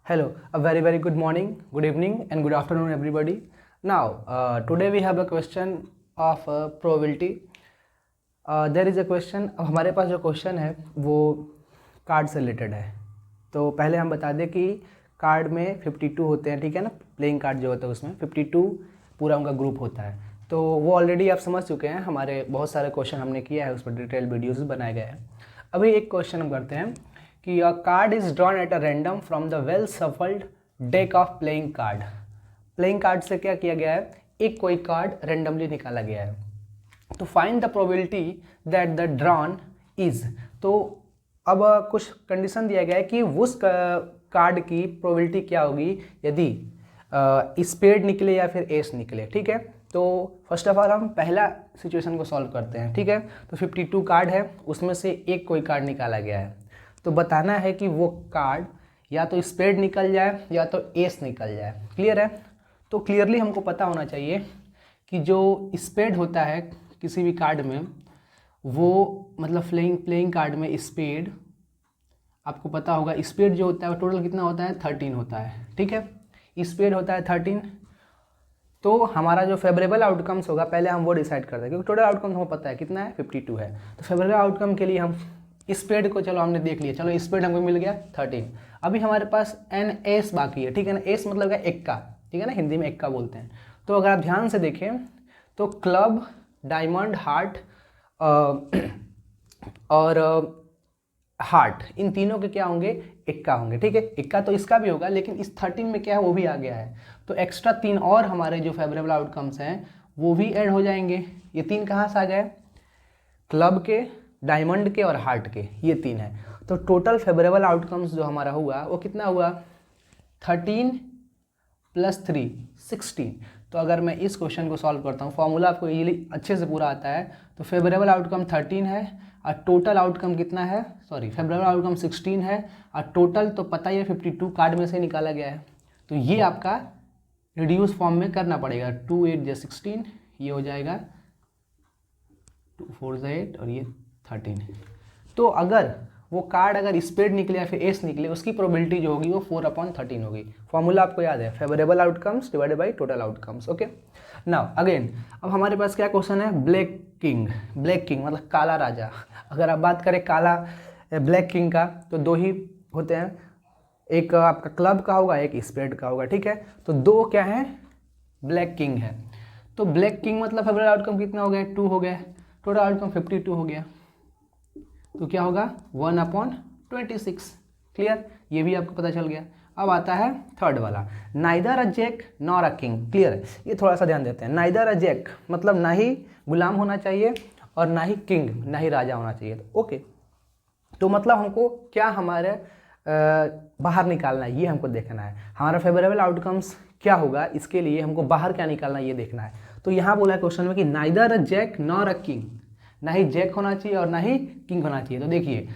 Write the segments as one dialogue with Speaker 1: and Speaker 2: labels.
Speaker 1: Hello, a very good morning, good evening, and good afternoon, everybody. Now, today we have a question of probability. There is a question. अब हमारे पास जो question है वो card से related है. तो पहले हम बता दें कि कार्ड में 52 होते हैं, ठीक है ना. प्लेइंग कार्ड जो होता है उसमें 52 पूरा उनका ग्रुप होता है. तो वो ऑलरेडी आप समझ चुके हैं. हमारे बहुत सारे क्वेश्चन हमने किया है, उस पर डिटेल वीडियोज़ बनाए गए हैं. अभी एक क्वेश्चन हम करते हैं कि अ card is drawn at a random from the well shuffled deck of playing card. Playing card से क्या किया गया है, एक कोई कार्ड रेंडमली निकाला गया है. तो find the probability that the drawn is. तो अब कुछ कंडीशन दिया गया है कि उस कार्ड की प्रोबेबिलिटी क्या होगी यदि स्पेड निकले या फिर एस निकले. ठीक है, तो फर्स्ट ऑफ ऑल हम पहला सिचुएशन को सॉल्व करते हैं. ठीक है, तो 52 कार्ड है, उसमें से एक कोई कार्ड निकाला गया है. तो बताना है कि वो कार्ड या तो स्पेड निकल जाए या तो एस निकल जाए. क्लियर है. तो क्लियरली हमको पता होना चाहिए कि जो स्पेड होता है किसी भी कार्ड में, वो मतलब प्लेइंग कार्ड में स्पेड, आपको पता होगा स्पेड जो होता है वो टोटल कितना होता है, 13 होता है. ठीक है, स्पेड होता है 13. तो हमारा जो फेवरेबल आउटकम्स होगा पहले हम वो डिसाइड करते हैं, क्योंकि टोटल आउटकम हमको पता है कितना है, 52 है. तो फेवरेबल आउटकम के लिए हम स्पेड को, चलो हमने देख लिया, चलो स्पेड हमको मिल गया 13. अभी हमारे पास एन एस बाकी है. ठीक है ना, एस मतलब क्या, एक्का. ठीक है ना, हिंदी में एक्का बोलते हैं. तो अगर आप ध्यान से देखें तो क्लब, डायमंड, हार्ट और हार्ट, इन तीनों के क्या होंगे, एक्का होंगे. ठीक है, एक्का तो इसका भी होगा, लेकिन इस 13 में क्या है वो भी आ गया है. तो एक्स्ट्रा 3 और हमारे जो फेवरेबल आउटकम्स हैं वो भी ऐड हो जाएंगे. ये 3 कहाँ से आ गए, क्लब के, डायमंड के और हार्ट के, ये 3 है. तो टोटल फेवरेबल आउटकम्स जो हमारा हुआ वो कितना हुआ, 13 + 3 16. तो अगर मैं इस क्वेश्चन को सॉल्व करता हूँ, फॉर्मूला आपको इजीली अच्छे से पूरा आता है. तो फेवरेबल आउटकम 13 है और टोटल आउटकम कितना है, फेवरेबल आउटकम 16 है और टोटल तो पता ही है 52 कार्ड में से निकाला गया है. तो ये आपका रिड्यूस फॉर्म में करना पड़ेगा. 2 8 × 16, ये हो जाएगा 2 4 8 और ये 13. तो अगर वो कार्ड अगर स्पेड निकले या फिर एस निकले, उसकी प्रोबेबिलिटी जो होगी वो 4/13 होगी. फॉर्मूला आपको याद है, favourable outcomes divided by total outcomes. Okay, now again अब हमारे पास क्या क्वेश्चन है, ब्लैक किंग. ब्लैक किंग मतलब काला राजा. अगर आप बात करें काला ब्लैक किंग का, तो 2 ही होते हैं, एक आपका क्लब का होगा, एक स्पेड का होगा. ठीक है, तो 2 क्या है, ब्लैक किंग है. तो ब्लैक किंग मतलब फेवरेबल आउटकम कितना हो गया, 2 हो गया. टोटल आउटकम 52 हो गया. तो क्या होगा, 1/26. क्लियर, ये भी आपको पता चल गया. अब आता है थर्ड वाला, neither a jack nor a king. Clear है, ये थोड़ा सा ध्यान देते हैं. नाइदर अ जैक मतलब ना ही गुलाम होना चाहिए और ना ही किंग, ना ही राजा होना चाहिए. तो ओके, तो मतलब हमको क्या हमारे बाहर निकालना है, ये हमको देखना है. हमारा फेवरेबल आउटकम्स क्या होगा, इसके लिए हमको बाहर क्या निकालना है ये देखना है. तो यहाँ बोला है क्वेश्चन में कि neither a jack nor a king, ना ही जैक होना चाहिए और ना ही किंग होना चाहिए. तो देखिए,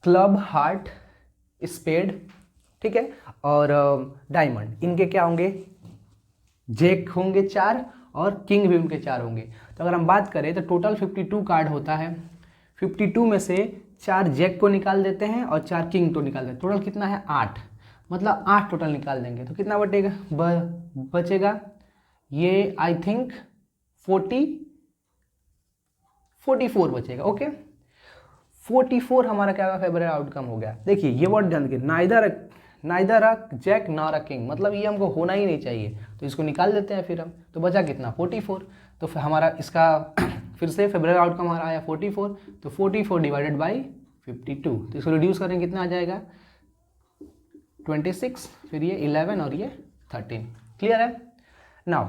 Speaker 1: क्लब, हार्ट, स्पेड, ठीक है, और डायमंड, इनके क्या होंगे, जैक होंगे 4 और किंग भी उनके 4 होंगे. तो अगर हम बात करें तो टोटल 52 कार्ड होता है. 52 में से 4 जैक को निकाल देते हैं और 4 किंग को निकाल देते हैं. टोटल कितना है, 8. मतलब 8 टोटल निकाल देंगे तो कितना बटेगा, बचेगा ये आई थिंक 44 बचेगा. ओके, 44 हमारा क्या होगा, फेवरेबल आउटकम हो गया. देखिए ये वर्ड ध्यान देखिए, neither a jack nor a king, मतलब ये हमको होना ही नहीं चाहिए. तो इसको निकाल देते हैं फिर हम. तो बचा कितना, 44. तो फिर हमारा इसका फिर से फेवरेबल आउटकम हमारा आया 44. तो 44 डिवाइडेड बाई 52, तो इसको रिड्यूस करेंगे कितना आ जाएगा, 26, फिर ये 11 और ये 13. क्लियर है. Now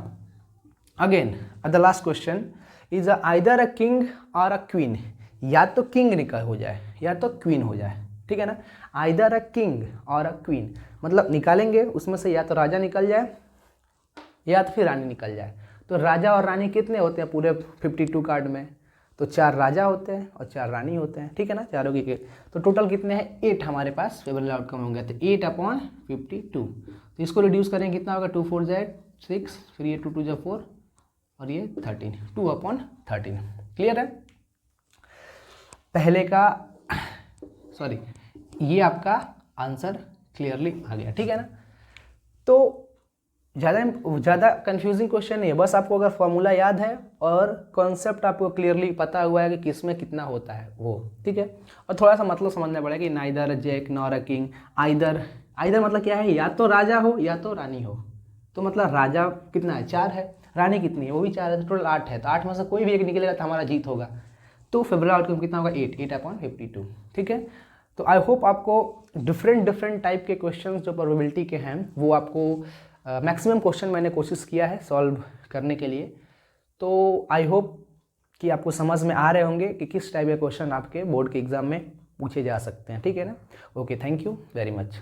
Speaker 1: again the last question is either a king और अ क्वीन. या तो किंग निकल हो जाए या तो क्वीन हो जाए. ठीक है ना, आइदर अ किंग और अ क्वीन मतलब निकालेंगे उसमें से या तो राजा निकल जाए या तो फिर रानी निकल जाए. तो राजा और रानी कितने होते हैं पूरे 52 कार्ड में, तो 4 राजा होते हैं और 4 रानी होते हैं. ठीक है ना, चारों की. तो टोटल कितने हैं, 8 हमारे पास फेवरेबल आउटकम होंगे. तो 8/52. तो इसको रिड्यूस करेंगे कितना होगा, 2 4 6, फिर ये 2 2 4 और ये 13, 2/13. क्लियर है. पहले का ये आपका आंसर क्लियरली आ गया, ठीक है ना। तो ज़्यादा कंफ्यूजिंग क्वेश्चन नहीं है, बस आपको अगर फॉर्मूला याद है और कॉन्सेप्ट आपको क्लियरली पता हुआ है कि किस में कितना होता है वो, ठीक है। और थोड़ा सा मतलब समझना पड़ेगा कि neither jack nor a king, either मतलब क्या है, या तो राजा हो या तो रानी हो। तो मतलब राजा कितना है, 4 है, रानी कितनी है, वो भी 4 है, तो टोटल 8 है। तो 8 में से कोई भी एक निकलेगा तो हमारा जीत होगा। तो फेवरेट आउटकम कितना होगा, 8/52, ठीक है। तो आई होप आपको डिफरेंट टाइप के क्वेश्चंस जो प्रोबेबिलिटी के हैं वो आपको मैक्सिमम क्वेश्चन मैंने कोशिश किया है सॉल्व करने के लिए। तो आई होप कि आपको समझ में आ रहे होंगे कि किस टाइप के क्वेश्चन आपके बोर्ड के एग्जाम में पूछे जा सकते हैं, ठीक है ना। Okay, thank you very much.